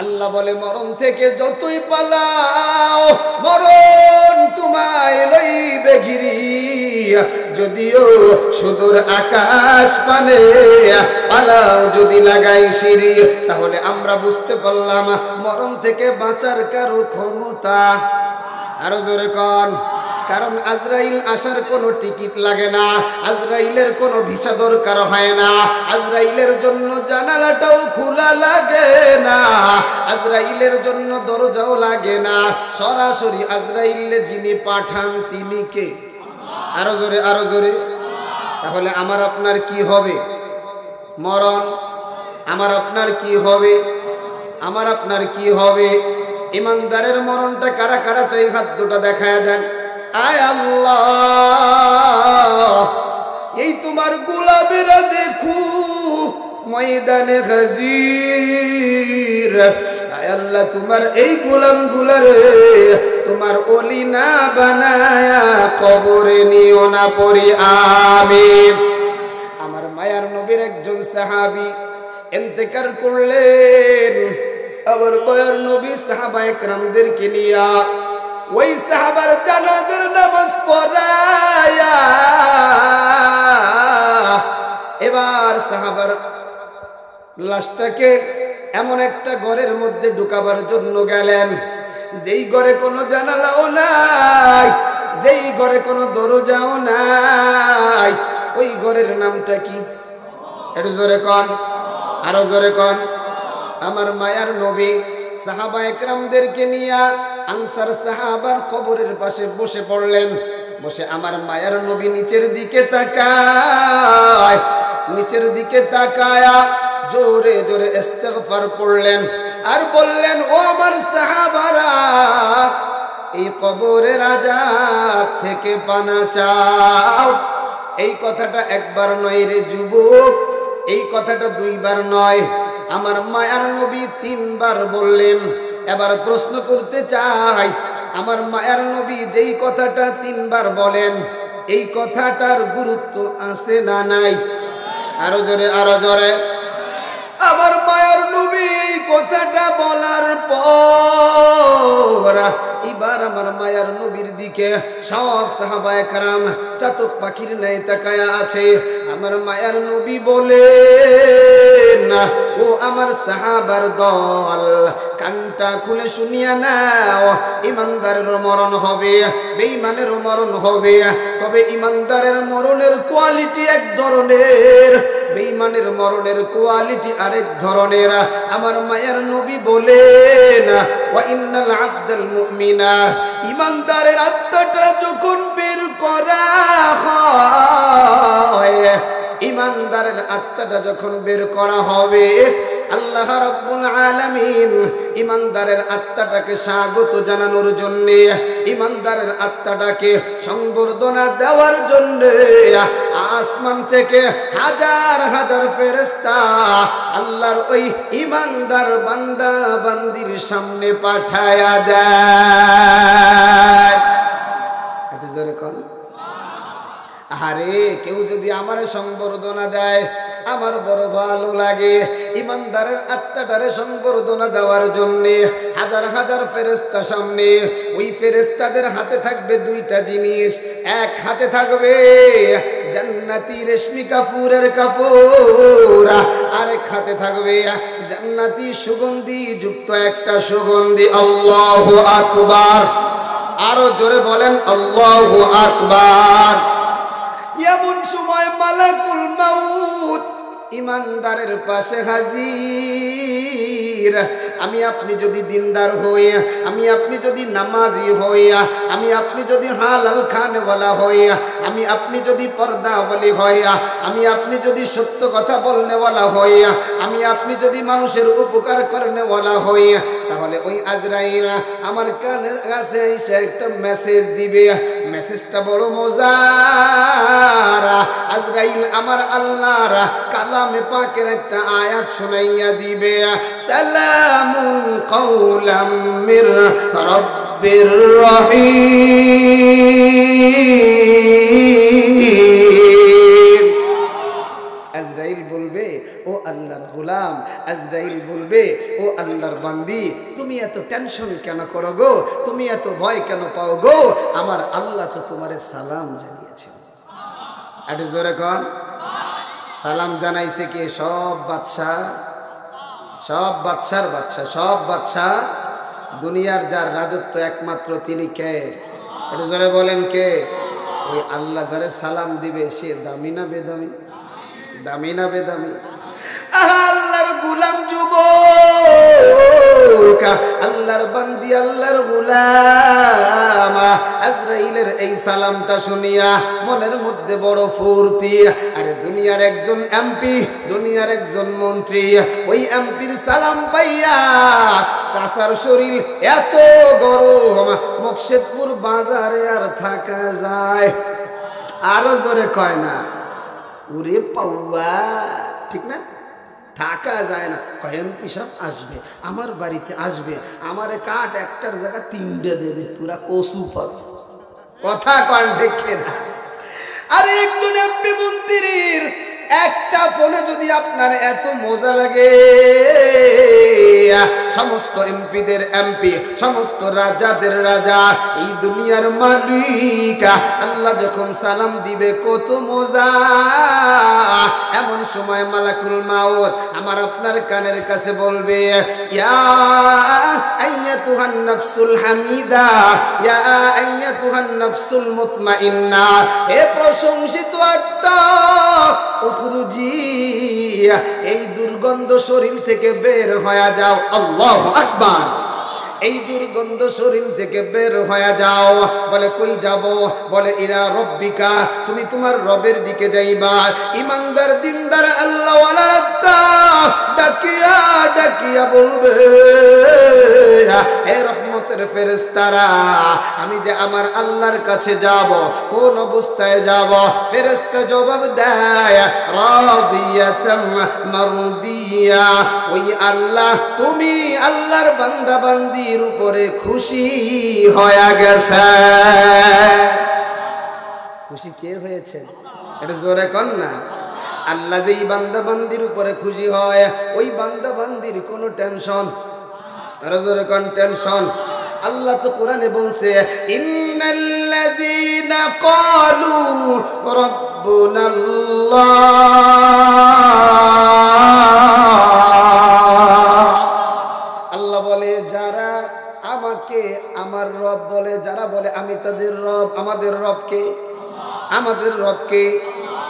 আল্লাহ বলে মরণ থেকে যতই পালাও মরণ তোমায় লইবে ঘিরি, যদিও সুদূর আকাশ পানে পালাও যদি লাগাই সিঁড়ি। তাহলে আমরা বুঝতে পারলাম মরণ থেকে বাঁচার কারো ক্ষমতা, আরো জোরে কন, কারণ আজরাইল আসার কোনো টিকিট লাগে না, আজরাইলের কোনো ভিসা দরকার হয় না, আজরাইলের জন্য জানালাটাও খোলা লাগে না, আজরাইলের জন্য দরজাও লাগে না, সরাসরি আজরাইলে যিনি পাঠান তিনি কে? আরো জোরে, আরো জোরে। তাহলে আমার আপনার কি হবে? মরণ। আমার আপনার কি হবে? আমার আপনার কি হবে? ইমানদারের মরণটা কারা কারা চাই? হাত দুটো দেখায় দেন। আয় আল্লাহ, এই তোমার গোলামেরা দেখু ময়দানে হাজির। আয় আল্লাহ, তোমার এই গোলাম গুলারে তোমার ওলি না বানায়া কবরে নিও না পড়ি, আমিন। আমার মায়ার নবীর একজন সাহাবী ইন্তেকাল করলেন। আবার মায়ার নবী সাহাবায়ে কেরামদেরকে নিয়া ওই সাহাবার জানাজার নামাজ পড়ায়া এবার সাহাবার লাশটাকে এমন একটা ঘরের মধ্যে ঢুকাবার জন্য গেলেন, যেই ঘরে কোনো জানালাও নাই, যেই ঘরে কোনো দরজাও নাই। ওই ঘরের নামটা কি? একটু জোরে কন, আরো জোরে কন। আমার মায়ার নবী সাহাবায়ে কেরামদেরকে নিয়া আনসার সাহাবার কবরের পাশে বসে পড়লেন। বসে আমার মায়ার নবী নিচের দিকে তাকায়, নিচের দিকে তাকায়া জোরে জোরে ইস্তিগফার পড়লেন আর বললেন, ও আমার সাহাবারা, এই কবরের আযাব থেকে পানা চাও। এই কথাটা একবার নয় রে যুবক, এই কথাটা দুইবার নয়, আমার মায়ার নবী তিনবার বললেন। এবার প্রশ্ন করতে চাই, আমার মায়ার নবী যেই কথাটা তিনবার বলেন, এই কথাটার গুরুত্ব আছে না নাই? আরো জোরে, আরো জোরে। আমার মায়ার নবী এই কথাটা বলার পর এবার আমার মায়ার নবীর দিকে সব সাহাবায়ে কেরাম চাতক পাখির ন্যায় তাকায়া আছে। আমার মায়ার নবী বলেন, ও আমার সাহাবার দল, কানটা খুলে শুনিয়া নাও, ইমানদারের মরণ হবে, বেঈমানের মরণ হবে। তবে ইমানদারের মরণের কোয়ালিটি এক ধরনের, বেঈমানের মরণের কোয়ালিটি আরেক ধরনের। আমার মায়ার নবী বলেন, ওয়া ইন্নাল আবদাল মুমিনা, ইমানদারের আত্মাটা যখন বের করা হয়, ইমানদারের আত্মাটা যখন বের করা হবে, আল্লাহ রাব্বুল আলামিন ইমানদারের আত্মাটাকে স্বাগত জানানোর জন্য, ইমানদারের আত্মাটাকে সংবর্ধনা দেওয়ার জন্য আসমান থেকে হাজার হাজার ফেরেশতা আল্লাহর ওই ইমানদার বান্দা বান্দির সামনে পাঠায়া দেয়। এটা জোরে কোন। আরে কেউ যদি আমার সংবর্ধনা দেয় আমার বড় ভালো লাগে। ইমানদারের আত্মাটারে সংবর্ধনা দেওয়ার জন্য হাজার হাজার ফেরেশতা সামনে, ওই ফেরেশতাদের হাতে থাকবে দুইটা জিনিস। এক হাতে থাকবে জান্নাতি রেশমি কাপুরের কাপড়, আরেক হাতে থাকবে জান্নাতি সুগন্ধি যুক্ত একটা সুগন্ধি। আল্লাহু আকবার, আরো জোরে বলেন আল্লাহু আকবার। এমন সময় মালাকুল মাউত ইমানদারের পাশে হাজির। আমি আপনি যদি দিনদার হই, আমি আপনি যদি নামাজি হই, আমি আপনি যদি হালাল খানেওয়ালা হই, আমি আপনি যদি পর্দাওয়ালি হই, আমি আপনি যদি সত্য কথা বলনেওয়ালা হই, আমি আপনি যদি মানুষের উপকার করনেওয়ালা হই, তাহলে ওই আজরাইল আমার কানের কাছে এসে একটা মেসেজ দিবে। মেসেজটা বড় মজার। আজরাইল আমার আল্লাহর কালামে পাকের একটা আয়াত শুনাইয়া দিবে, সালামুন কাওলাম মির রাব্বির রহিম। আজরাইল বলবে, ও আল্লাহর গোলাম, আজরাইল বলবে, ও আল্লাহর বান্দি, তুমি এত টেনশন কেন করো গো, তুমি এত ভয় কেন পাও গো, আমার আল্লাহ তো তোমারে সালাম জানিয়েছে। একটু জোরে কন, সালাম জানাইছে কে? সব বাদশা, সব বাদশার বাদশা, সব বাদশা। দুনিয়ার যার রাজত্ব একমাত্র তিনি কে? একটু জোরে বলেন কে? ওই আল্লাহ যারে সালাম দিবে সে দামি না বেদামি? দামি না বেদামি? আল্লাহর গোলাম যুবক, আল্লাহর বান্দি, আল্লাহর গোলাম, আজরাইলের এই সালামটা শুনিয়া মনের মধ্যে বড় ফুর্তি। আরে দুনিয়ার একজন এমপি, দুনিয়ার একজন মন্ত্রী, ওই এমপির সালাম পাইয়া চাচার শরীর এত গরম, মকসেদপুর বাজারে আর থাকা যায়? আরো জোরে কয় না? ওরে পাউয়া, ঠিক না? থাকা যায় না। কয় এমপি সাহেব আসবে, আমার বাড়িতে আসবে, আমারে কাঠ একটার জায়গা তিনটে দেবে, তোরা কচু পাবে। কথা কন ঠিক না? আরে একজন এমপি মন্ত্রীর একটা ফোনে যদি আপনার এত মজা লাগে, সমস্ত এমপিদের এমপি, সমস্ত রাজাদের রাজা, এই দুনিয়ার মালিক আল্লাহ যখন সালাম দিবে কত মজা। এমন সময় মালাকুল মাউত আমার আপনার কানের কাছে বলবে, ইয়া আইয়াতুহান নাফসুল হামিদা, ইয়া আইয়াতুহান নাফসুল মুতমাইন্না, হে প্রশংসিত আত্মা, উখরুজি, এই দুর্গন্ধ শরীর থেকে বের হয়ে যাও। আল্লাহু আকবার। এই দুর্গন্ধ শরীর থেকে বের হয়ে যাও। বলে কই যাব? বলে ইলা রব্বিকা, তুমি তোমার রবের দিকে যাইবা। ইমানদার দিনদার আল্লাহ ওয়ালা ডাকিয়া ডাকিয়া বলবে, হে রহমতের ফেরেশতারা, আমি যে আমার আল্লাহর কাছে যাব, কোন অবস্থায় যাব? ফেরেশতা জবাব দেয়, রাদিয়াতাম মারদিয়া, ওই আল্লাহ, তুমি আল্লাহর বান্দা বান্দির উপরে খুশি হয়ে গেছে। খুশি কে হয়েছে? এটা জোরে কন না। আল্লাহ যেই বান্দা বান্দির উপরে খুশি হয়, ওই বান্দা বান্দির কোনো টেনশন, আরো জোরে কন, টেনশন। আল্লাহ তো কোরআনে বলছে, ইন্নাল্লাযীনা ক্বালু রাব্বুনাল্লাহ, আল্লাহ বলে যারা আমাকে আমার রব বলে, যারা বলে আমি তাদের রব, আমাদের রবকে, আমাদের রবকে,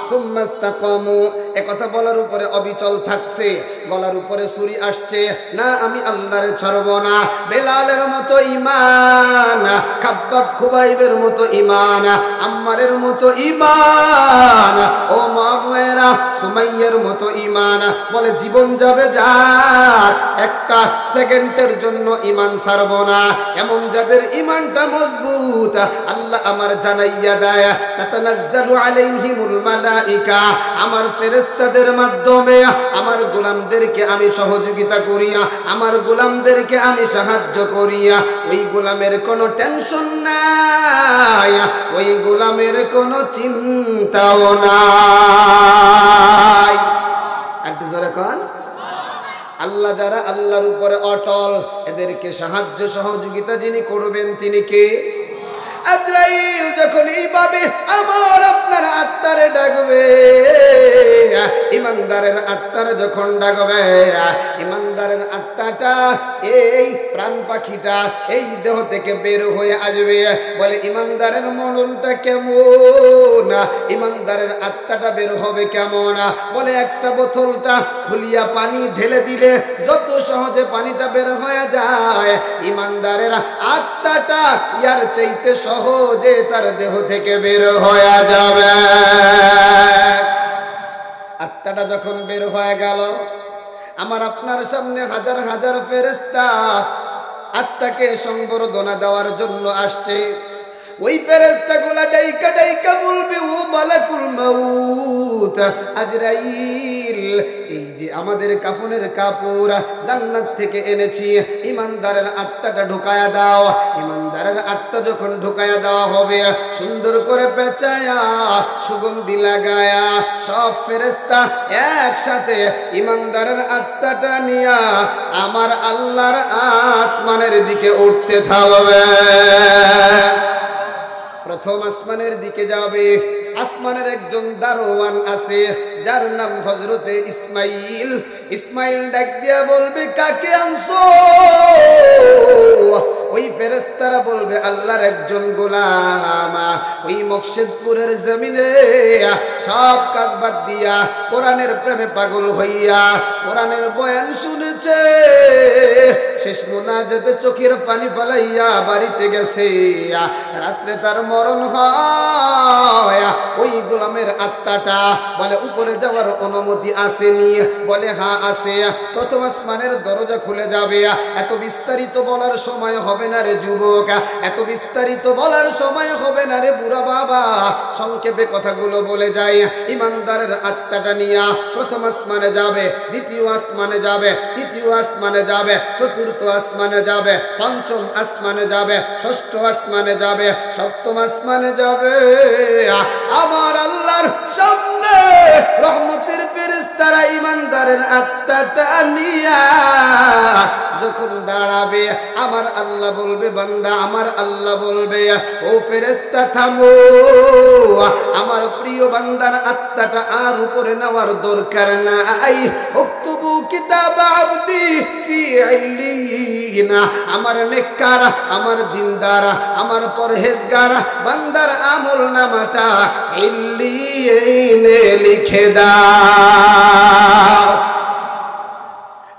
সুম্মাস্তাকামু, একথা বলার উপরে অবিচল থাকছে, গলার উপরে ছুরি আসছে না, আমি আল্লাহরে ছাড়ব না। বেলালের মতো ঈমান, খাব্বাব খুবাইবের মতো ঈমান, আম্মারের মতো ঈমান, ও মায়েরা সুমাইয়ার মতো ঈমান। বলে জীবন যাবে যাক, একটা সেকেন্ডের জন্য ঈমান ছাড়ব না। এমন যাদের ঈমানটা মজবুত, আল্লাহ আমার জানাইয়া দেয়, তাতানাজ্জালু আলাইহিমুল মালাইকা, আমার ফেরেশতাদের মাধ্যমে আমার গোলামদেরকে আমি সহযোগিতা করিয়া, আমার গোলামদেরকে আমি সাহায্য করিয়া, ওই গোলামের কোনো টেনশন নাই, ওই গোলামের কোনো চিন্তাও নাই। একটু জোরে কন। আল্লাহ যারা আল্লাহর উপরে অটল, এদেরকে সাহায্য সহযোগিতা যিনি করবেন তিনি কে? আজরাইল যখন এইভাবে আমার আপনার আত্মারে ডাকবে, ইমানদারের আত্মারে যখন ডাকবে, ইমানদারের আত্মাটা, এই প্রাণ পাখিটা এই দেহ থেকে বের হয়ে আসবে। বলে ইমানদারের মননটা কেমন, ইমানদারের আত্মাটা বের হবে কেমন? বলে একটা বোতলটা খুলিয়া পানি ঢেলে দিলে যত সহজে পানিটা বের হয়ে যায়, ইমানদারের আত্মাটা ইয়ার চাইতে সহজে তার দেহ থেকে বের হয়ে যাবে। আত্মাটা যখন বের হয়ে গেল, আমার আপনার সামনে হাজার হাজার ফেরেশতা আত্মাকে সংবর্ধনা দেওয়ার জন্য আসছে। ওই ফেরেশতাগুলা ডাইকা ডাইকা বলবে, ও মালাকুল মাউত আজরাইল, এই যে আমাদের কাফনের কাপড় জান্নাত থেকে এনেছি, ইমানদারের আত্মাটা ঢুকায়া দাও। ইমানদারের আত্মা যখন ঢুকায়া দেওয়া হবে, সুন্দর করে পেঁচায়া সুগন্ধি লাগায়া সব ফেরেশতা একসাথে ইমানদারের আত্মাটা নিয়া আমার আল্লাহর আসমানের দিকে উঠতে থাকবে। প্রথম আসমানের দিকে যাবে। আসমানের একজন দারোয়ান আছে যার নাম হযরতে ইসমাইল। ইসমাইল ডাক দিয়া বলবে, কাকে আনছো? ওই ফেরেশতারা বলবে, আল্লাহর একজন গোলাম। ওই মকসেদপুরের জমিনে সব কাজ বাদ দিয়া কোরআনের প্রেমে পাগল হইয়া কোরআনের বয়ান শুনেছে, শেষ মুনাজাতে চোখের পানি ফেলাইয়া বাড়িতে গেছে। রাত্রে তার মরণ হয়। ওই গোলামের আত্মাটা বলে, উপরে যাওয়ার অনুমতি আসেনি? বলে, হ্যাঁ আছে। প্রথম আসমানের দরজা খুলে যাবে। এত বিস্তারিত বলার সময় হবে না রে যুবক, এত বিস্তারিত বলার সময় হবে না রে বুড়া বাবা। সংক্ষেপে কথাগুলো বলে যায়। ইমানদারের আত্মাটা নিয়া প্রথম আসমানে যাবে, দ্বিতীয় আসমানে যাবে, তৃতীয় আসমানে যাবে, চতুর্থ আসমানে যাবে, পঞ্চম আসমানে যাবে, ষষ্ঠ আসমানে যাবে, সপ্তম আসমানে যাবে। আমার আল্লাহর সামনে রহমতের ফেরেশতারা ইমানদারের আত্মাটা নিয়া যখন দাঁড়াবে, আমার আল্লাহ বলবে, বান্দা, আমার আল্লাহ বলবে, ও ফেরেশতা থামো, আমার প্রিয় বান্দার আত্মাটা আর উপরে নেওয়ার দরকার নাই। উকতুবু কিতাব আবদি ফি ইল্লিয়িন, আমার নেককার, আমার দিনদার, আমার পরহেজগার বান্দার আমল নামাটা ইল্লিয়িনে লিখে দাও।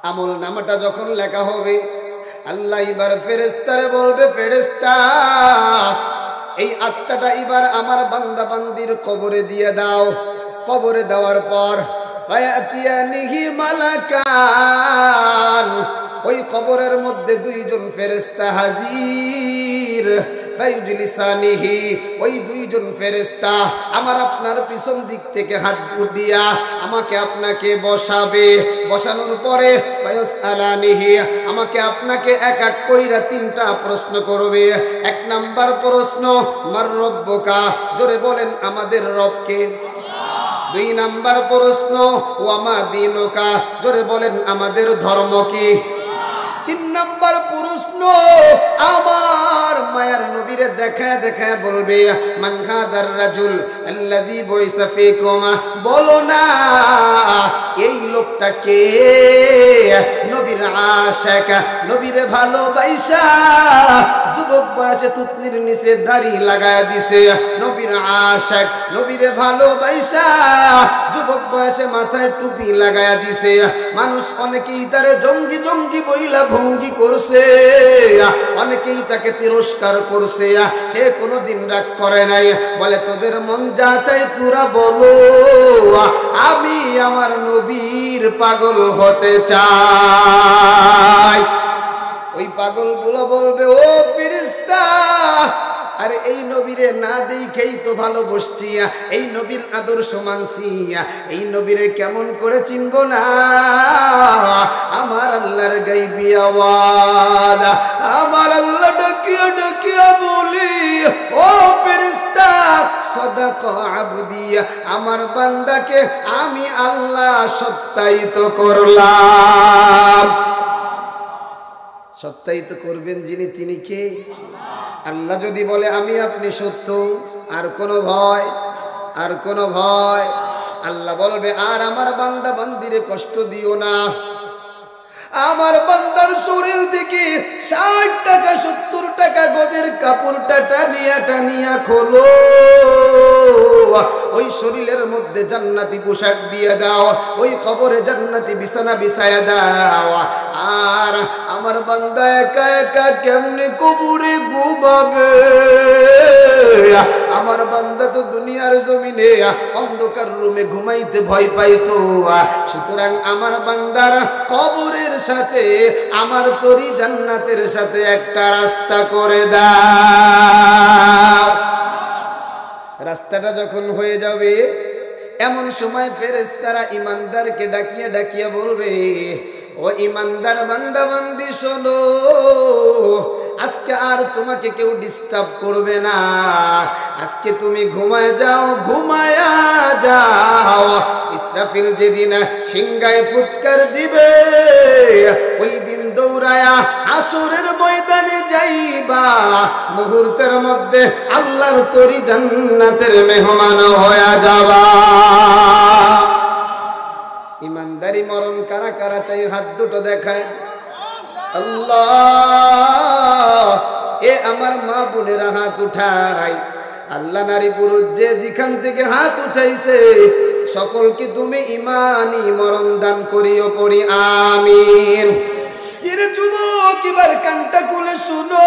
আমল নামাটা যখন লেখা হবে, আল্লাহ এবার ফেরেশতারে বলবে, ফেরেশতা, এই আত্মাটা এবার আমার বান্দা বান্দির কবরে দিয়ে দাও। কবরে দেওয়ার পর ফায়াতিয়ানিহি মালাকান, ওই কবরের মধ্যে দুইজন ফেরেশতা হাজির। ফাইজলিসানিহি, ওই দুইজন ফেরেশতা আমার আপনার পিছন দিক থেকে হাত দিয়া আমাকে আপনাকে বসাবে। বসানোর পরে ফায়াসআলানিহি, আমাকে আপনাকে এক এক কইরা তিনটা প্রশ্ন করবে। এক নাম্বার প্রশ্ন, মার রব্বুকা, জোরে বলেন আমাদের রবকে। দুই নাম্বার প্রশ্ন, ওয়ামা দিনুকা, জোরে বলেন আমাদের ধর্ম কি। তিন নাম্বার প্রশ্ন, আমার মায়ার নবীরে দেখায় দেখায় বলবে, মান হাদার রাজুল আল্লাযী বুইসা ফীকুম, বলো না এই লোকটা কে? নবীর আশিক, নবীরে ভালোবাসা যুবক বয়সে তুতনির নিচে দাড়ি লাগায়া দিছে। নবীর আশিক, নবীরে ভালোবাসা যুবক বয়সে মাথায় টুপি লাগায়া দিছে। মানুষ অনেকেই তারে জঙ্গি জঙ্গি বইলা ভঙ্গি করছে, অনেকেই তাকে তিরস্কার করছে, সে কোনোদিন রাগ করে নাই। বলে, তোদের মন যা চাই তোরা বলো, আমি আমার নবীর পাগল হতে চাই। ওই পাগলগুলো বলবে, ও ফেরেশতা, আরে এই নবীরে না দেখেই তো ভালোবাসছি, এই নবীর আদর্শ মানছি, এই নবীরে কেমন করে চিনব না? আমার আল্লাহর গাইবী আওয়াজ, আমার আল্লাহ ডাকিয়া ডাকিয়া বলি, ও ফেরেশতা, সাদাকা আবদি, আমার বান্দাকে আমি আল্লাহ সত্যায়িত করলাম। সত্যায়িত করবেন যিনি, তিনি কে? আল্লাহ যদি বলে আমি আপনি সত্য, আর কোনো ভয়, আর কোনো ভয়? আল্লাহ বলবে, আর আমার বান্দা বান্দিরে কষ্ট দিও না। আমার বান্দার শরীর থেকে 60 টাকা 70 টাকা গজের কাপড়টা টানিয়া টানিয়া খোলো, ওই শরীরের মধ্যে জান্নাতি পোশাক দিয়ে দাও, ওই কবরে জান্নাতি বিছানা বিছায়া দাও। আর আমার বান্দা একা একা কেমনে কবরে ঘুমাবে? আমার বান্দা তো দুনিয়ার জমিনে অন্ধকার রুমে ঘুমাইতে ভয় পাইতো, সুতরাং আমার বান্দার কবরের সাথে আমার তরি জান্নাতের সাথে একটা রাস্তা করে দাও। রাস্তাটা যখন হয়ে যাবে এমন সময় ফেরেশতারা ঈমানদারকে ডাকিয়ে ডাকিয়ে বলবে, ও ঈমানদার বান্দা বান্দি শোনো, আজকে আর তোমাকে কেউ ডিস্টার্ব করবে না, আজকে তুমি ঘুমায় যাও, ঘুমায়া যাও। ইসরাফিল যেদিন সিংহায় ফুৎকার দিবে ওই দিন দৌড়ায়া হাসরের ময়দানে যাইবা, মুহূর্তের মধ্যে আল্লাহর তরি জান্নাতের মেহমান হয়ে যাবা। ইমানদারি মরণ কারা কারা চাই হাত দুটো দেখায়। আল্লাহ, এ আমার মা বোনেরা হাত উঠাই। আল্লাহ নারী পুরুষ যে যেখান থেকে হাত উঠাইছে সকলকে তুমি ইমানি মরণ দান করিও, পড়ি আমিন। এরে যুবক এবার কানটা খুলে শুনো,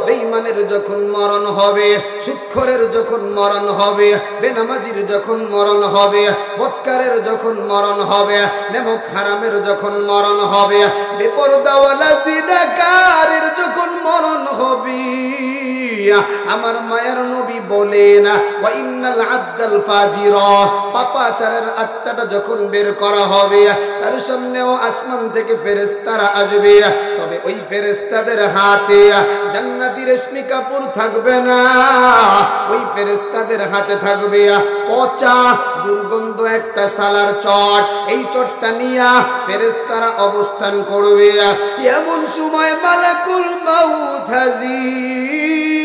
বেঈমানের যখন মরণ হবে, সুদখোরের যখন মরণ হবে, বেনামাজির যখন মরণ হবে, বদকারের যখন মরণ হবে, নেমক হারামের যখন মরণ হবে, বেপরদাওয়ালা জিনাকারের যখন মরণ হবে, আমার মায়ের নবী বলেন ওয়া ইন্নাল আব্দাল ফাজিরা, পাপাচারের আত্মাটা যখন বের করা হবে তার সামনেও আসমান থেকে ফেরেশতারা আসবে, তবে ওই ফেরেশতাদের হাতে জান্নাতি রেশমি কাপড় থাকবে না, ওই ফেরেশতাদের হাতে থাকবে পচা দুর্গন্ধ একটা সালার চট। এই চটটা নিয়ে ফেরেশতারা অবস্থান করবে। এমন সময় মালাকুল মাউত হাজির,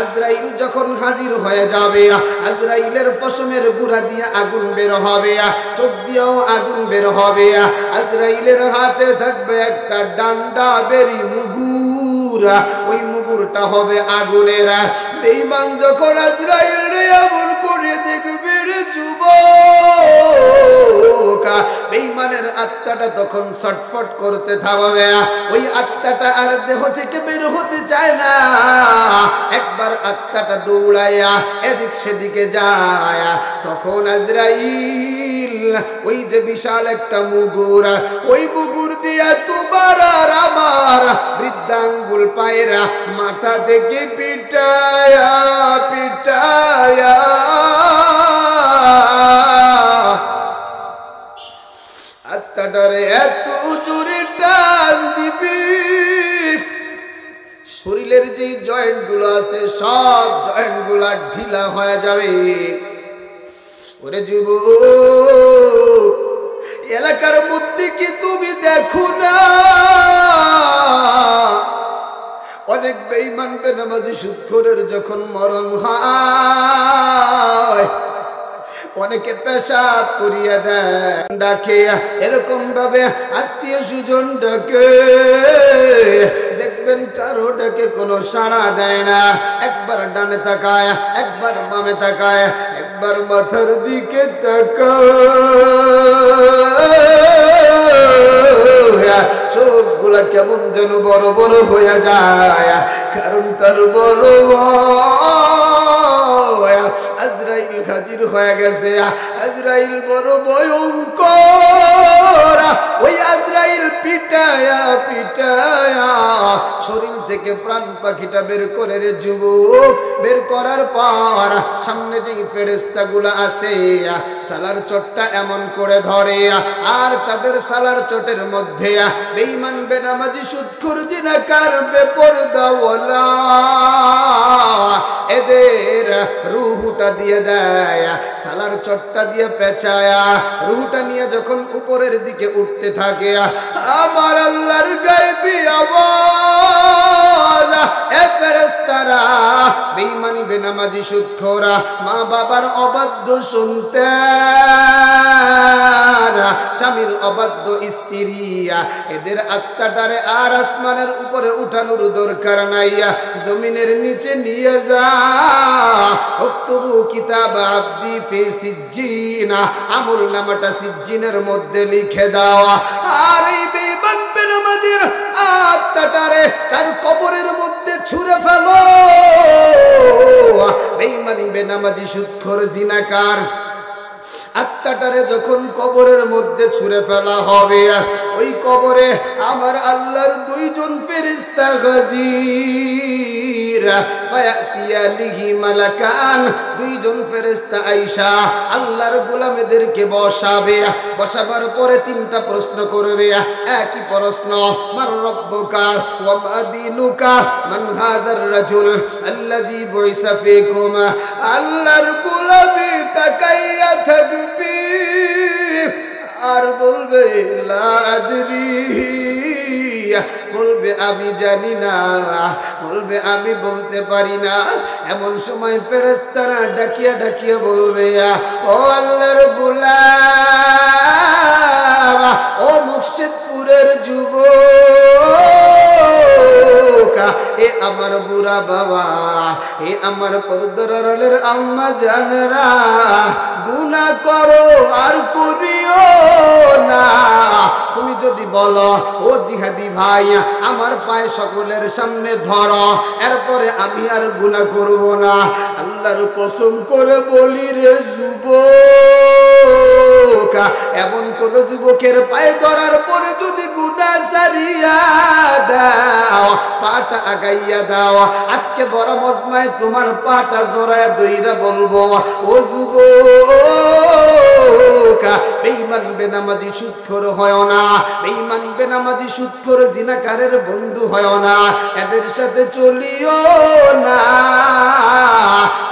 আজরাইল যখন হাজির হয়ে যাবে, আজরাইলের পশমের গুড়া দিয়ে আগুন বের হবে, চোখ দিয়েও আগুন বের হবে, আজরাইলের হাতে থাকবে একটা ডান্ডা বেরি মুগুর, ওই মুগুরটা হবে আগুনের। বেঈমান যখন আজরাইল রে এমন করে দেখবে রে যুবক, বেঈমানের আত্মাটা তখন ছটফট করতে থাকবে, ওই আত্মাটা আর দেহ থেকে বের হতে চায় না। একবার আত্মাটা দৌড়ায়া এদিক সেদিকে যায়, তখন আজরাইল ওই যে বিশাল একটা মুগুর, ওই মুগুর দিয়া তোমার আর আমার বৃদ্ধাঙ্গুল পায়রা মাথা থেকে পিটায়া পিটায়া আত্মাটারে এত জোরে টান দিবি, শরীরের যে জয়েন্ট গুলো আছে সব জয়েন্ট গুলা ঢিলা হয়ে যাবে। ওরে যুবক, এলাকার মধ্যে কি তুমি দেখো না অনেক বেঈমান বেনামাজি সুদখোরের যখন মরণ হয় অনেকে পেশাব করিয়া দেয়, ডাকে এরকম ভাবে আত্মীয় স্বজন ডাকে, দেখবেন কারো ডাকে কোনো সাড়া দেয় না, একবার ডানে তাকায়, একবার বামে তাকায়, একবার মাথার দিকে তাকায়, চোখগুলা কেমন যেন বড় বড় হয়ে যায়, কারণ তার বড় আজরাইল হাজির হয়ে গেছে। আজরাইল বড় ভয়ঙ্কর, ওই আজরাইল পিটায়া পিটায়া শরীর থেকে প্রাণ পাখিটা বের করে রে যুবক, বের করার পর সামনে যেই ফেরেশতাগুলো আছে সালার চটটা এমন করে ধরে, আর তাদের সালার চটের মধ্যে বেঈমান বেনামাজি সুদখোর জিনাকার বেপরদাওয়ালা এদের রূহটা দিয়ে দেয়, সালার চটটা দিয়ে পেঁচায়া রূহটা নিয়ে যখন উপরের দিকে উঠতে থাকে, আমার আল্লাহর গায়বী আওয়াজ, এ ফেরেশতারা বেঈমান বেনামাজি সুদখোরা মা বাবার অবাধ্য সন্তান, স্বামীর অবাধ্য স্ত্রী, এদের আত্মাটারে আর আসমানের উপরে উঠানোর দরকার নাই, জমিনের নিচে নিয়ে যা, উক্তুবু কিতাব আব্দি ফি সিজ্জিন, আমল নামাটা সিজ্জিনের মধ্যে লিখে দাও। আর এই বেঈমান বেনামাজির আত্মাটারে তার কবরের মধ্যে ছুঁড়ে ফেলো, বেঈমান বেনামাজি সুদখোর জিনাকার আত্মাটারে যখন কবরের মধ্যে ছুঁড়ে ফেলা হবে, ওই কবরে আমার আল্লাহর দুইজন ফেরেশতা হাজির। ফায়াতিয়ানিহি মালাকান, দুইজন ফেরেশতা আইসা আল্লাহর গোলামেদেরকে বসাবে। বসাবার পরে তিনটা প্রশ্ন করবে। একই প্রশ্ন, মান রব্বুকা ওয়া মা দীনুকা মান হাদার রাজুল আল্লাযী বুইসা ফীকুম। আল্লাহর গোলামে তাকাইয়া থাকবে আর বলবে লা আদরি, বলবে আমি জানি না, বলবে আমি বলতে পারি না। এমন সময় ফেরেশতারা ডাকিয়া ডাকিয়া বলবে, ও আল্লাহর গোলাম, ও মুর্শিদপুরের যুবক, এ আমার বুড়া বাবা, এ আমার পর্দার আড়ালের আম্মা জানেরা, গুনাহ করো আর করিও না। তুমি যদি বলো ও জিহাদি ভাই আমার পায়ে সকলের সামনে ধরো, এরপরে আমি আর গুনাহ করব না, আল্লাহর কসম করে বলি রে যুবক, এমন কোন যুবকের পায়ে ধরার পরে যদি গুনাহ সারিয়া দাও, পাটা আগাইয়া দাও, আজকে বড় মজমায় তোমার পাটা জড়ায় দইরা বলবো, ও যুবক, বেঈমান বেনামাজি সুদখোর হয় না, বেঈমান বেনামাজি সুদখোর জিনাকারের বন্ধু হয় না, এদের সাথে চলিও না।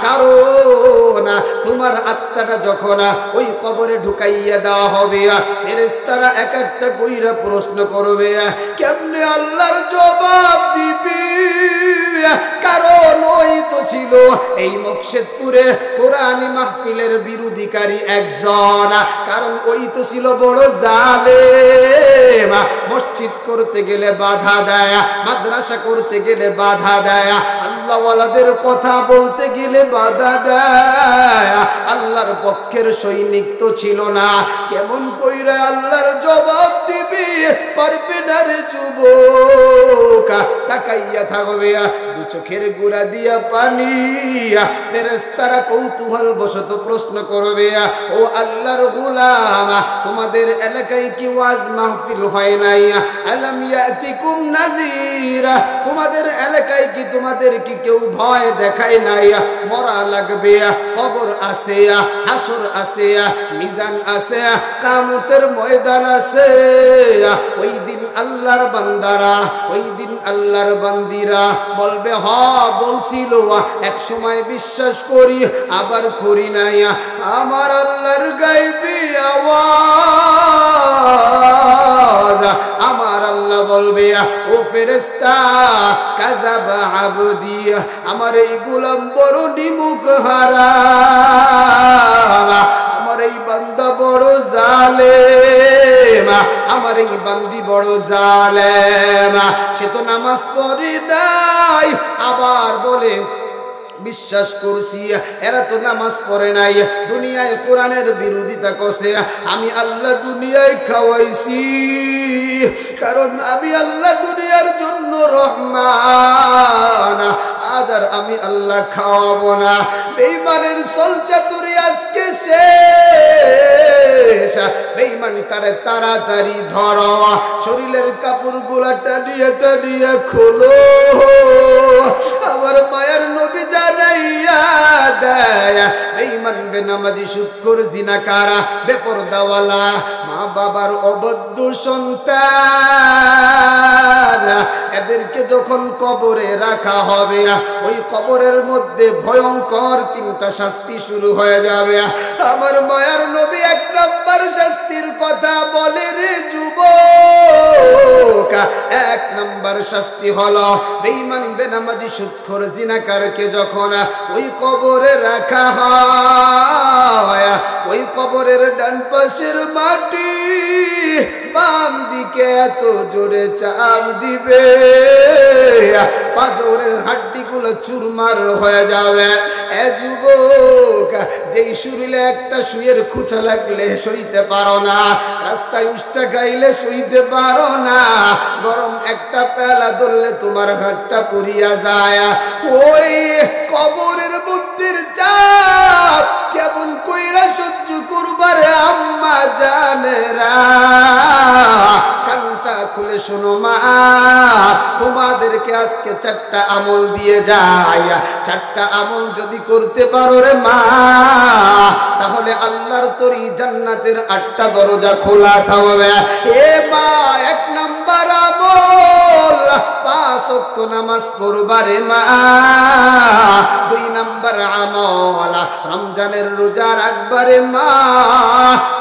কারণ তোমার আত্মাটা যখন ওই কবরে ঢুকাইয়া দেওয়া হবে, ফেরেশতারা এক একটা কইরা প্রশ্ন করবে, কেমনে আল্লাহর জবাব দিবি? কারণ ওই তো ছিল এই মুর্শিদপুরে কোরআনী মাহফিলের বিরোধিকারী একজন, কারণ ওই তো ছিল বড় জালেম। মসজিদ করতে গেলে বাধা দেয়, মাদ্রাসা করতে গেলে বাধা দেয়, আল্লাহওয়ালাদের কথা বলতে গেলে বাধা দেয়। আল্লাহর পক্ষের সৈনিক তো ছিল না, কেমন কইরা আল্লাহর জবাব দিবি? পারবে না রে যুবক। তাকাইয়া থাকবে দু চোখের গুড়া দিয়া পানি। ফেরেশতারা কৌতূহল বশত প্রশ্ন করবে, ও আল্লাহর গোলাম, তোমাদের এলাকায় কি ওয়াজ মাহফিল হয় নাই? আলাম ইয়াতিকুম নাযীর, তোমাদের এলাকায় কি তোমাদের কি কেউ ভয় দেখায় নাই? মরা লাগবে, কবর আছে, হাসর আছে, মিজান আছে, কিয়ামতের ময়দান আছে। ওই দিন আল্লাহর বান্দারা, ওই দিন আল্লাহর বান্দিরা বলবে, হ বলছিল, এক সময় বিশ্বাস করি আবার করি নাই। আমার আল্লাহর গায়বী আওয়াজ, আমার আল্লাহ বলবে, ও ফেরেশতা, কাযাবা আবদি, আমার এই গোলাম বড় নিমুখ হারাম, আমার এই বান্দা বড় জালেম, আমার এই বান্দি বড় জালেম। সে তো নামাজ পড়ে নাই, আবার বলে বিশ্বাস করছি এরা তো নামাজ পড়ে নাই, দুনিয়ায় কোরআনের বিরোধিতা করছে। আমি আল্লাহ দুনিয়ায় খাওয়াইছি, কারণ আমি আল্লাহ দুনিয়ার জন্য রহমান, আজ আর আমি আল্লাহ খাওয়াবো না। বেঈমানের চলচাতুরি আজকে শেষ। বেঈমান তারে তাড়াতাড়ি ধরো, শরীরের কাপড় গুলা টানিয়ে টানিয়ে খোলো। আমার মায়ের নবী জানাইয়া দেয়, বেঈমান বেনামাজি সুদখোর জিনাকার বেপরদাওয়ালা মা বাবার অবদ্ধ সন্তান, এদেরকে যখন কবরে রাখা হবে, ওই কবরের মধ্যে ভয়ঙ্কর তিনটা শাস্তি শুরু হয়ে যাবে। আমার মায়ার নবী এক নম্বর শাস্তির কথা বলে রে যুবক। এক নম্বর শাস্তি হলো, বেঈমান বেনামাজি সুদখোর জিনাকারকে যখন ওই কবরে রাখা হয়, ওই কবরের ডান পাশের মাটি বাম দিকে এত জোরে চাপ দিবে, পাঁজরের হাড্ডিগুলো চুরমার হয়ে যাবে। এ যুবক, যেই শরীরে একটা সুয়ের খুঁচা লাগলে সইতে পারো না, রাস্তায় উষ্টা খাইলে সইতে পারো না, গরম একটা পেলা ধরলে তোমার হাতটা পুড়িয়া যায়, ওই কবরের মধ্যে রোদের চাপ কেমন কইরা সহ্য করবারে আম্মা জানেরা। কানটা খুলে শোনো মা, তোমাদেরকে আজকে 4টা আমল দিয়ে যায়। 4টা আমল যদি করতে পারো রে মা, তাহলে আল্লাহর তরি জান্নাতের 8টা দরজা খোলা থাকবে। এ মা, 1 নাম্বার আমল 5 ওয়াক্ত নামাজ পড়বারে মা। 2 নাম্বার আমল রমজানের রোজা রাখবারে মা।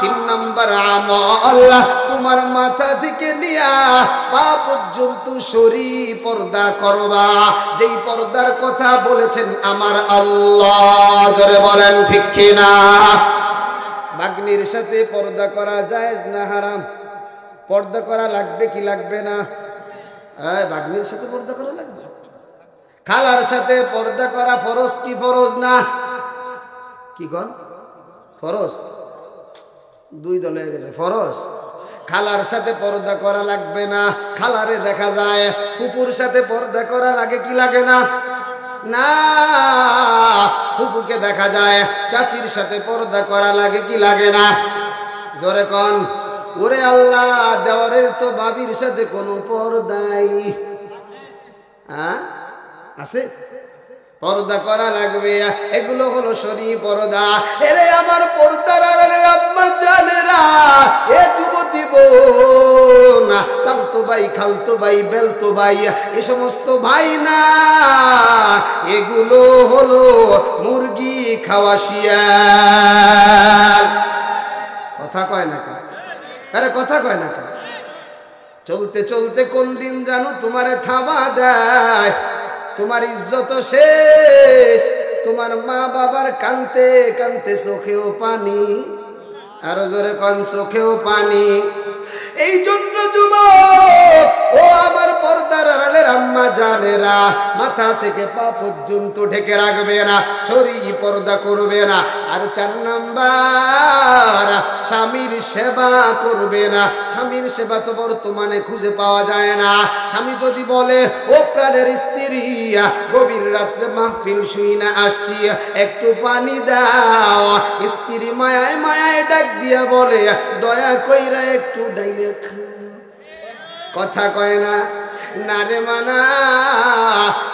3 নাম্বার আমল তোমার মাথা থেকে নিয়া পা পর্যন্ত শরীর পর্দা করবা, যেই পর্দার কথা বলেছেন আমার আল্লাহ। জোরে বলেন ঠিক কিনা? ভাগ্নির সাথে পর্দা করা জায়েজ না হারাম? পর্দা করা লাগবে কি লাগবে না? ভাগ্নির সাথে পর্দা করা লাগবে। খালার সাথে পর্দা করা ফরজ কি ফরজ না? কি কন? ফরজ। 2 দলে হয়ে গেছে, ফরজ। খালার সাথে পর্দা করা লাগবে না। খালারে দেখা যায়। ফুপুর সাথে পর্দা করা লাগে কি লাগে না? না, ফুপুকে দেখা যায়। চাচির সাথে পর্দা করা লাগে কি লাগে না? জোরে কন। ওরে আল্লাহ, দেওয়ারের তো বাবির সাথে কোনো পর্দাই আছে? পর্দা করা লাগবে। এগুলো হলো শরীর পর্দা। এরে আমার পর্দার আড়ালের আম্মা জানেরা, এ যুবতী বোন, তালতো ভাই, খালতো ভাই, বেলতো ভাই, এ সমস্ত ভাই না, এগুলো হলো মুরগি খাওয়া শিয়াল। কথা কয় না কা? আরে কথা কয় না কা? চলতে চলতে কোন দিন জানো তোমারে থাবা দেয়। তোমার ইজ্জত শেষ। তোমার মা বাবার কানতে কানতে চোখেও পানি। আরো জোরে কন, চোখেও পানি। এই জন্য যুবক ও আমার পর্দার আড়ালের আম্মা জানেরা, মাথা থেকে পা পর্যন্ত ঢেকে রাখবে না, শরীর পর্দা করবে না। আর 4 নাম্বার স্বামীর সেবা করবে না। স্বামীর সেবা তো বর্তমানে খুঁজে পাওয়া যায় না। স্বামী যদি বলে, ও প্রাণের স্ত্রী, গভীর রাত্রে মাহফিল শুই না আসছি, একটু পানি দাও। স্ত্রী মায়ায় মায়ায় ডাক দিয়া বলে, দয়া কইরা একটু ডাইলে খা। কথা কয় না? না রে মানা,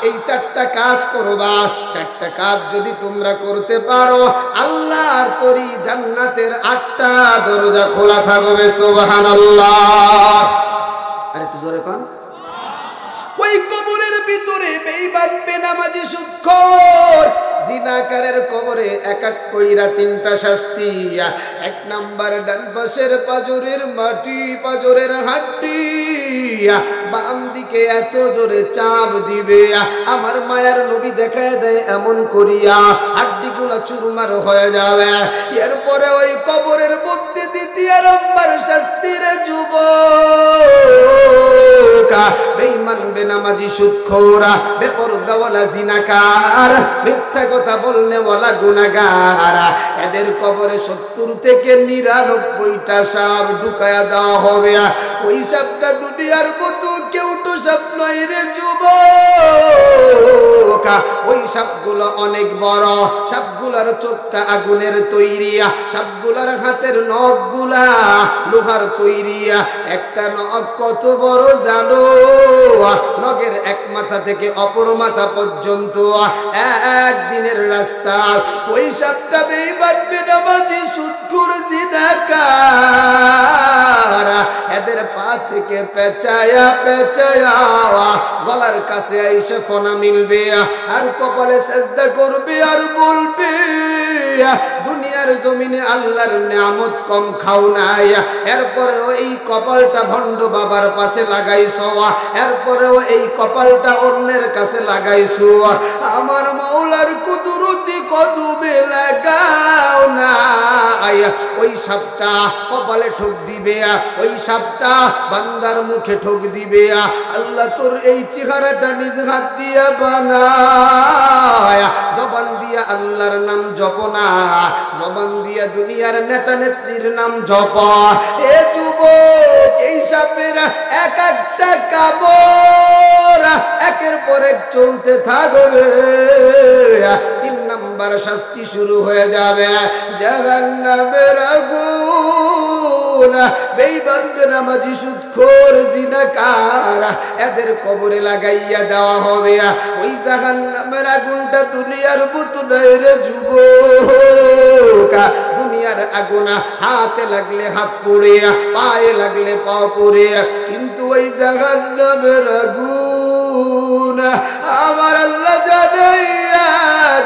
এই 4টা কাজ করবা। 4টা কাজ যদি তোমরা করতে পারো, আল্লাহর তরি জান্নাতের 8টা দরজা খোলা থাকবে। সুবহানাল্লাহ। আর একটু জোরে কন। ওই কবরের ভিতরে বেঈমান, বেনামাজি, সুদখোর, জিনাকারের কবরে এক এক কইরা 3টা শাস্তি। 1 নাম্বার ডান পাশের পাজরের মাটি, পাজরের হাড্ডি বাম দিকে এত জোরে চাপ দিবে, আমার মায়ার নবী দেখায় দেয় এমন করিয়া হাড্ডিগুলো চুরমার হয়ে যাবে। এরপরে ওই কবরের মধ্যে 2 নাম্বার শাস্তির যুবক, বেঈমান, বেনামাজি, সুদখোর, বেপরদাওয়ালা, জিনাকার, মিথ্যা কথা বলনেওয়ালা, গুনাহগার, এদের কবরে 70 থেকে 99টা সাপ ঢুকায়া দেওয়া হবে। ওই সাপটা দুনিয়ার মতো কেউটো সাপ নয় রে যুবক। ওই সাপগুলো অনেক বড়। সাপগুলার চোখটা আগুনের তৈরি। সাপগুলার হাতের নখগুলা লোহার তৈরি। একটা নখ কত বড় জানো? নখের এক মাথা থেকে অপর মাথা পর্যন্ত একদিনের রাস্তা। ওই সাপটা বেঈমান, বেনামাজি, সুদখোর, জিনাকার, এদের পা থেকে পেঁচায়া পেঁচায়া গলার কাছে আইসা ফনা মিলবে, আর কপালে সেজদা করবে, আর বলবে, দুনিয়ার জমিনে আল্লাহর নিয়ামত কম খাও নাই, এরপরেও এই কপালটা ভণ্ড বাবার পাশে লাগাইছো, এরপরেও এই কপালটা অন্যের কাছে লাগাইছো। আমার মাওলার কুদরতি কদমে লাগাও না। ওই সাপটা কপালে ঠোক দিবে, ওই সাপটা বান্দার মুখে ঠোক দিবে। আল্লাহ তোর এই চেহারাটা নিজ হাত দিয়া বানায়, জবান দিয়া আল্লাহর নাম জপ না, জবান দিয়া দুনিয়ার নেতা নেত্রীর নাম জপ। এ যুবক, এই সাপের এক একটা কামড় একের পর এক চলতে থাকবে। 3 নাম্বার নাম্বার শাস্তি শুরু হয়ে যাবে। জাহান্নামের আগুন বেঈমান বেনামাজি সুদখোর জিনাকার এদের কবরে লাগাইয়া দেওয়া হবে। ওই জাহান্নামের আগুনটা দুনিয়ার মতো নয় রে যুবক, দুনিয়ার আগুন হাতে লাগলে হাত পুড়ে, পায়ে লাগলে পা পুড়ে, কিন্তু ওই জাহান্নামের আগুন আমার আল্লাহ জানাইয়া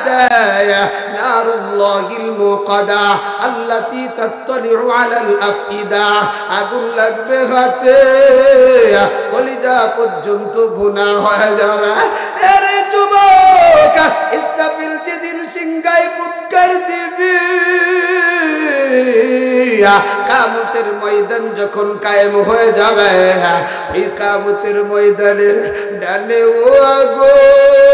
দেয় নারুল্লাহিল মুকাদা আল্লাতী তাত্তালিউ আলাল আফইদা। আগুন লাগবে হাতে, কলিজা পর্যন্ত ভুনা হয়ে যাবে। আরে যুবক, ইসরাফিল যেদিন সিংহায় ফুৎকার দিবে, কিয়ামতের ময়দান যখন কায়েম হয়ে যাবে, এই কিয়ামতের ময়দানের ডানে ও আগুন,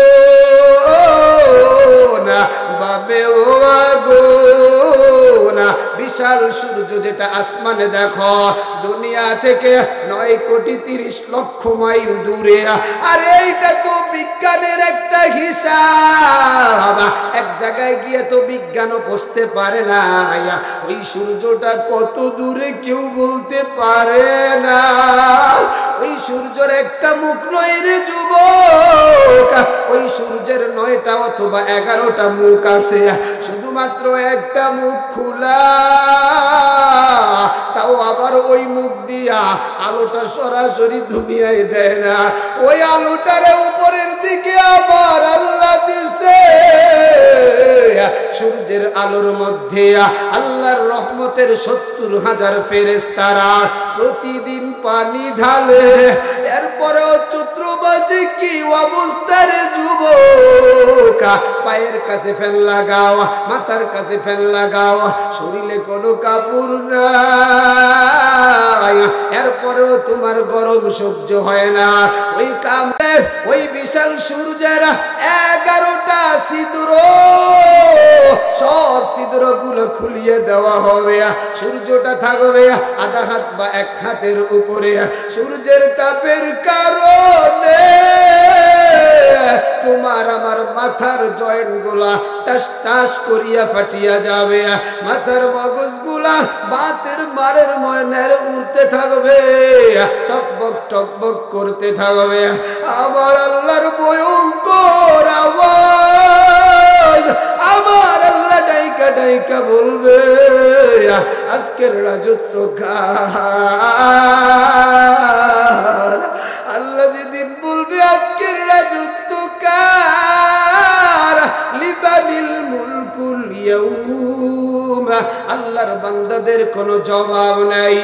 বামে ও আগুন, বিশাল সূর্য যেটা আসমানে দেখো দুনিয়া থেকে 9,30,00,000 মাইল দূরে। আর এইটা তো বিজ্ঞানের একটা হিসাব, এক জায়গায় গিয়ে তো বিজ্ঞানও বুঝতে পারে না ওই সূর্যটা কত দূরে, কেউ বলতে পারে না। ওই সূর্যের একটা মুখ নয় রে যুবক, ওই সূর্যের 9টা অথবা 11টা মুখ আছে, শুধুমাত্র একটা মুখ খোলা, তাও আবার ওই মুখ দিয়া আলোটা সরাসরি দুনিয়ায় দেয় না। ওই আলোটার উপরের দিকে আবার আল্লাহ দিছে সূর্যের আলোর মধ্যে আল্লাহর রহমতের 70,000 ফেরেশতারা প্রতিদিন পানি ঢালে। এরপরেও চতুর্মাসে কি অবস্থা রে যুবক, পায়ের কাছে ফ্যান লাগাও, মাথার কাছে ফ্যান লাগাও, শরীরে কোনো কাপড় নাই, এরপরেও তোমার গরম সহ্য হয় না। ওই কামে ওই বিশাল সূর্যের 11টা ছিদ্র, সব ছিদ্রগুলো খুলিয়ে দেওয়া হবে। সূর্যটা থাকবে আধা হাত বা 1 হাতের উপরে। সূর্যের তাপের কারণে তোমার আমার মাথার জয়েন্ট গুলা টাস টাস করিয়া ফাটিয়া যাবে, মাথার মগজ গুলা বাতের মারের ময়নের উঠতে থাকবে, টকবক টকবক করতে থাকবে। আমার আল্লাহর ভয়ঙ্কর আওয়াজ, আমার আল্লাহ ডাইকা ডাইকা বলবে আজকের রাজত্ব কার। আল্লাহ যেদিন বলবে আজকের রাজত্ব কার, লিবানিল মুলকুল ইয়াউম, আল্লাহর বান্দাদের কোনো জবাব নাই,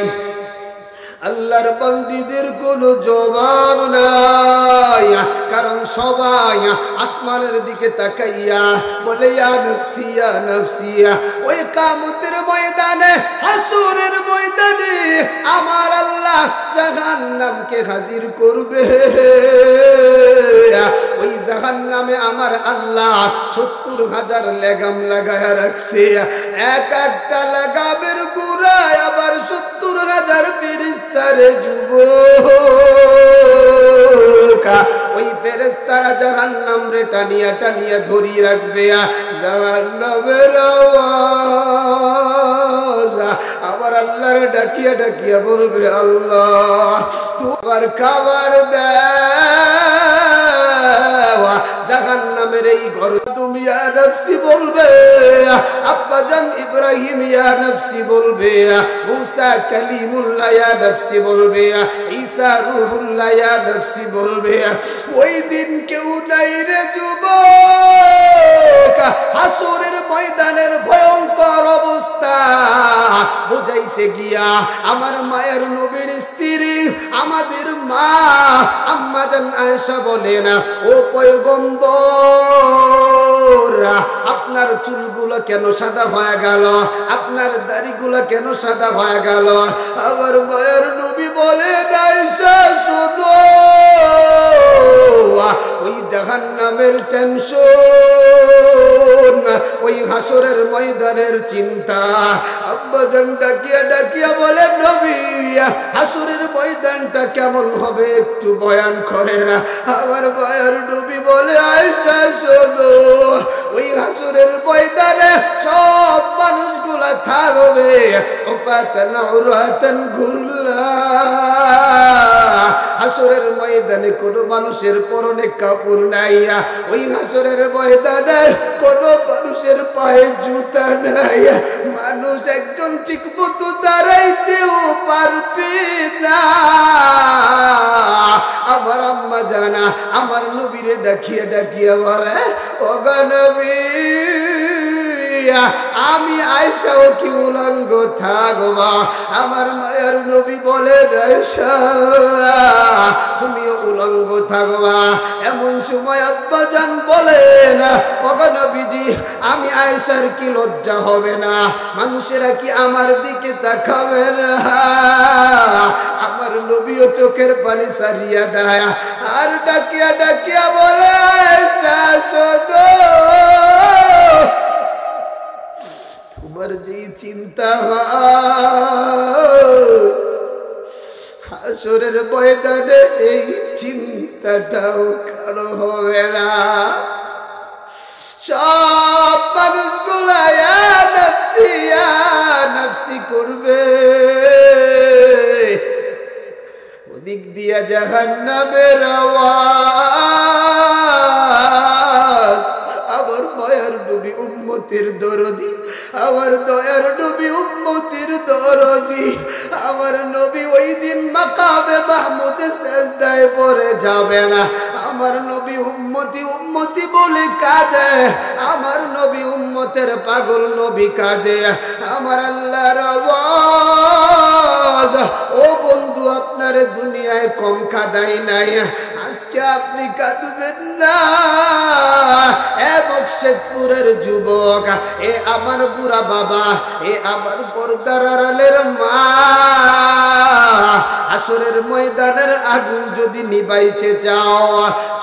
আল্লাহর বান্দীদের কোনো জবাব নাই। কারণ সবাই আসমানের দিকে তাকাইয়া বলে ইয়া নফসি ইয়া নফসি। ওই কিয়ামতের ময়দানে, হাসরের ময়দানে আমার আল্লাহ জাহান্নামকে হাজির করবে। ওই জাহান্নামে আমার আল্লাহ 70,000 লাগাম লাগায়া রাখছে। এক একটা লাগামের গুড়ায় আবার 70,000 ফেরেশতারে যুবক। ওই ফেরেশতারা জাহান্নাম রে টানিয়া টানিয়া ধরিয়ে রাখবে। জাহান্নামের আওয়াজ আমার আল্লাহর ডাকিয়া ডাকিয়া বলবে আল্লাহ তোমার খাবার দেওয়া জাহান্নামের এই ঘর। তুমি ইয়া নফসি বলবে, আব্বাজান ইব্রাহিম ইয়া নফসি বলবে, মুসা কালিমুল্লাহ ইয়া নফসি বলবে, ঈসা রূহুল্লাহ ইয়া নফসি বলবে। ওই দিন কেউ নাই রে যুবক। হাসরের ময়দানের ভয়ঙ্কর অবস্থা বুঝাইতে গিয়া আমার মায়ের নবীর স্ত্রী আমাদের মা আম্মাজান আয়েশা বলেন, ও পয়গম্বর আপনার চুলগুলো কেন সাদা হয়ে গেল, আপনার দাড়িগুলো কেন সাদা হয়ে গেল? আমার মায়ের নবী বলে আয়েশা শোনো, ওই জাহান্নামের টেনশন, ওই হাসরের ময়দানের চিন্তা। আব্বাজান ডাকিয়া ডাকিয়া বলে, নবী হাসরের ময়দানটা কেমন হবে একটু বয়ান করে না। আমার মায়ের নবী বলে, আয়েশা শোনো, ওই হাসরের ময়দানে সব মানুষগুলা থাকবে উফাতান উরাতান গুরলা। হাসরের ময়দানে কোনো মানুষের পরনে কাপড় নাই, ওই হাসরের ময়দানে কোনো মানুষের পায়ে জুতা নাই, মানুষ একজন ঠিক মতো দাঁড়াইতেও পারবে না। আমার আম্মা জানা আমার নবীরে ডাকিয়া ডাকিয়া বলে, ও গো নবী, আমি আয়েশাও কি উলঙ্গ থাকবা? আমার মায়ের নবী বলে, আয়েশা তুমিও উলঙ্গ থাকবা। এমন সময় আব্বাজান বলেন, ও গো নবীজি, আমি আয়েশার কি লজ্জা হবে না? মানুষেরা কি আমার দিকে তাকাবে না? আমার নবীও চোখের পানি সারিয়া দেয় আর ডাকিয়া ডাকিয়া বলে, আয়েশা শোনো, তোমার যে চিন্তা হাসরের ময়দানে এই চিন্তাটাও কারো হবে না। সব মানুষগুলা নাফসি নাফসি করবে, ওদিক দিয়া জাহান্নামের আওয়াজ। আমার মায়ার নবী উম্মতের দরদি, আমার দয়ার নবী উম্মতের দরদি। আমার নবী ওই দিন মাকামে মাহমুদে সেজদায় পড়ে যাবে না। আমার নবী উম্মতি উম্মতি বলে কাঁদে, আমার নবী উম্মতের পাগল নবী কাঁদে। আমার আল্লাহর আওয়াজ, ও বন্ধু, আপনার দুনিয়ায় কম কাঁদাই নাই, আজকে আপনি কাঁদবেন না। এ বক্সেদপুরের যুবক, এ আমার বুড়া বাবা, এ আমার পর্দার আড়ালের মা, হাসরের ময়দানের আগুন যদি নিভাইতে চাও,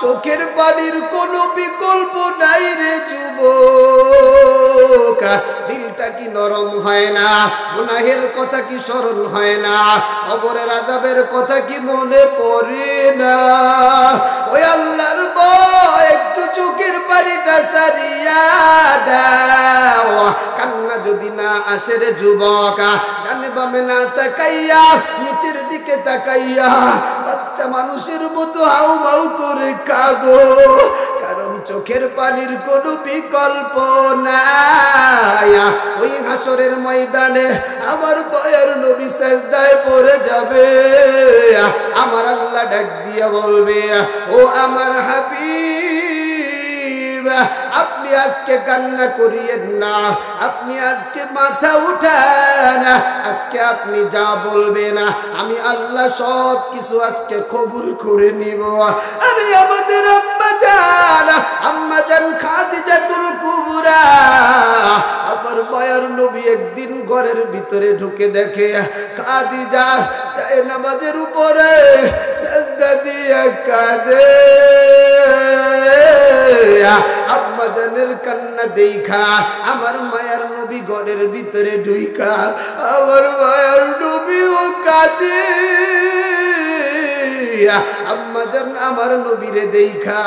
চোখের পানির কোনো বিকল্প নাই রে যুবক। দিলটা কি নরম হয় না? গুনাহের কথা কি স্মরণ হয় না? কবরের আযাবের কথা কি মনে পড়ে না? ওই আল্লাহর ভয় একটু চোখের পানিটা সারিয়া দাও। কান্না যদি না আসে রে যুবক, ডানে বামে না তাকাইয়া নিচের দিকে তাকাইয়া বাচ্চা মানুষের মতো হাউ মাউ করে কাঁদো, কারণ চোখের পানির কোনো বিকল্প নাই। ওই হাসরের ময়দানে আমার মায়ের নবী সেজদায় পড়ে যাবে, আমার আল্লাহ ডাক দিয়া বলবে, ও আমার হাবিব, আপনি আজকে কান্না করিয়েন না, আপনি আজকে মাথা উঠান, আজকে আপনি যা বলবেন আমি আল্লাহ সব কিছু আজকে কবুল করে নিব। আরে আমাদের আম্মা জান খাদিজাতুল কুবরা, আমার মায়ের নবী একদিন ঘরের ভিতরে ঢুকে দেখে খাদিজা নামাজের উপরে সিজদা দিয়ে কাঁদে। আম্মা জানের কান্না দেখা আমার মায়ের নবী ঘরের ভিতরে ঢুইকা আমার মায়ের নবীও কাঁদে। আম্মা জান আমার নবীরে দেখা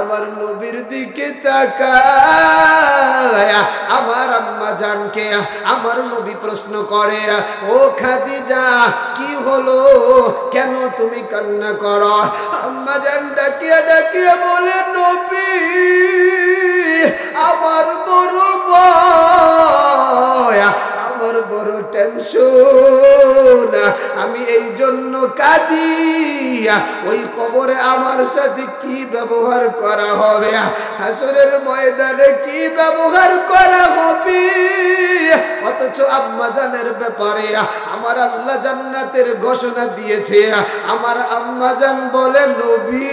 আমার নবীর দিকে তাকায়, আমার আম্মা জানকে আমার নবী প্রশ্ন করে, ও খাদিজা কি হলো, কেন তুমি কান্না করো? আম্মা জান ডাকিয়া ডাকিয়া বলে, নবী আমার বড় ভয়, আমার বড় টেনশন, আমি এই জন্য কাঁদি, ওই কবরে আমার সাথে কি ব্যবহার করা হবে, হাসরের ময়দানে কি ব্যবহার করা হবে। অথচ আম্মা জানের ব্যাপারে আমার আল্লাহ জান্নাতের ঘোষণা দিয়েছে। আমার আম্মা জান বলে, নবী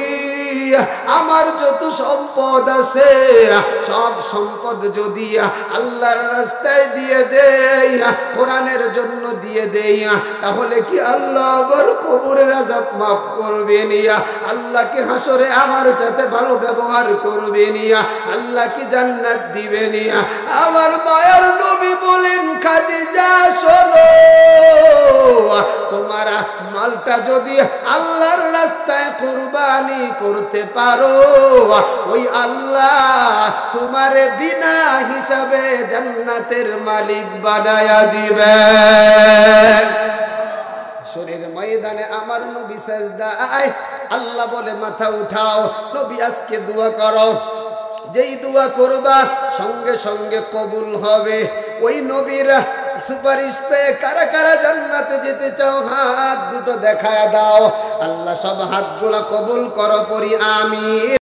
আমার যত সম্পদ আছে সব সম্পদ যদি আল্লাহর রাস্তায় দিয়ে দেই, কোরআনের জন্য দিয়ে দেই, তাহলে কি আল্লাহ আমার কবরের আযাব মাফ করবেন? আল্লাহ কি হাসরে আমার সাথে ভালো ব্যবহার করবেন? আল্লাহ কি জান্নাত দিবেন? আমার মায়ের নবী বলেন, খাদিজা শোনো, তোমার মালটা যদি আল্লাহর রাস্তায় কুরবানি করতে পারো, ওই আল্লাহ তোমারে বিনা হিসাবে জান্নাতের মালিক বানায়া দিবে। শরীর ময়দানে আমার নবী সাজদায়, আল্লাহ বলে মাথা উঠাও, নবী আজকে দোয়া করো, যেই দোয়া করবা সঙ্গে সঙ্গে কবুল হবে। ওই নবীর সুপারিশ পেয়ে কারা কারা জান্নাতে যেতে চাও হাত দুটো দেখায় দাও। আল্লাহ সব হাতগুলা কবুল করো, পড়ি আমিন।